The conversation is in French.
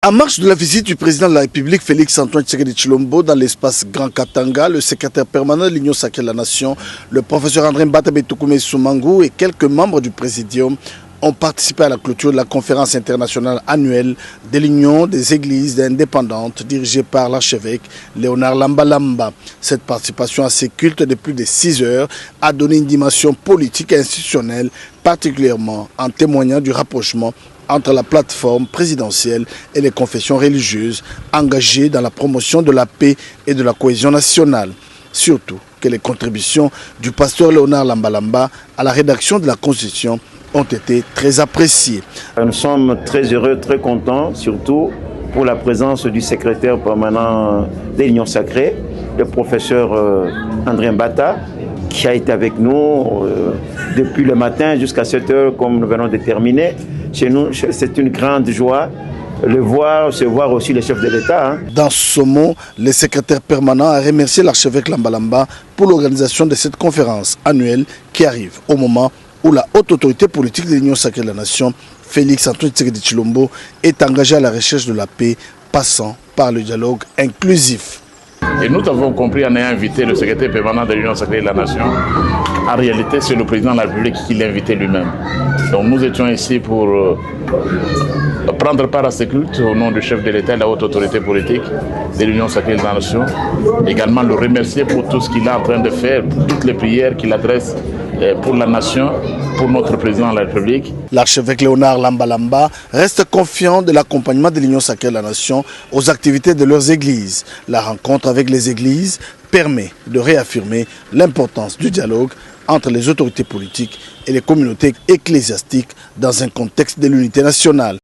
En marge de la visite du président de la République, Félix Antoine Tshisekedi Tshilombo, dans l'espace Grand Katanga, le secrétaire permanent de l'Union sacrée de la Nation, le professeur André Mbata Betoukoumé Soumangou et quelques membres du présidium ont participé à la clôture de la conférence internationale annuelle de l'Union des Églises indépendantes dirigée par l'archevêque Léonard Lambalamba. Cette participation à ces cultes de plus de 6 heures a donné une dimension politique et institutionnelle, particulièrement en témoignant du rapprochement entre la plateforme présidentielle et les confessions religieuses engagées dans la promotion de la paix et de la cohésion nationale. Surtout que les contributions du pasteur Léonard Lambalamba à la rédaction de la Constitution ont été très appréciées. Nous sommes très heureux, très contents, surtout pour la présence du secrétaire permanent de l'Union sacrée, le professeur André Mbata, qui a été avec nous depuis le matin jusqu'à 7 heures, comme nous venons de terminer. Chez nous, c'est une grande joie le voir, se voir aussi le chef de l'État. Dans ce mot, le secrétaire permanent a remercié l'archevêque Lambalamba pour l'organisation de cette conférence annuelle qui arrive au moment où la haute autorité politique de l'Union sacrée de la Nation, Félix Antoine Tshisekedi Tshilombo, est engagé à la recherche de la paix, passant par le dialogue inclusif. Et nous avons compris en ayant invité le secrétaire permanent de l'Union sacrée de la Nation. En réalité, c'est le président de la République qui l'a invité lui-même. Donc nous étions ici pour prendre part à ce culte au nom du chef de l'État et de la haute autorité politique de l'Union sacrée de la Nation. Également le remercier pour tout ce qu'il est en train de faire, pour toutes les prières qu'il adresse pour la nation, pour notre président de la République. L'archevêque Léonard Lambalamba reste confiant de l'accompagnement de l'Union sacrée de la Nation aux activités de leurs églises. La rencontre avec les églises permet de réaffirmer l'importance du dialogue entre les autorités politiques et les communautés ecclésiastiques dans un contexte de l'unité nationale.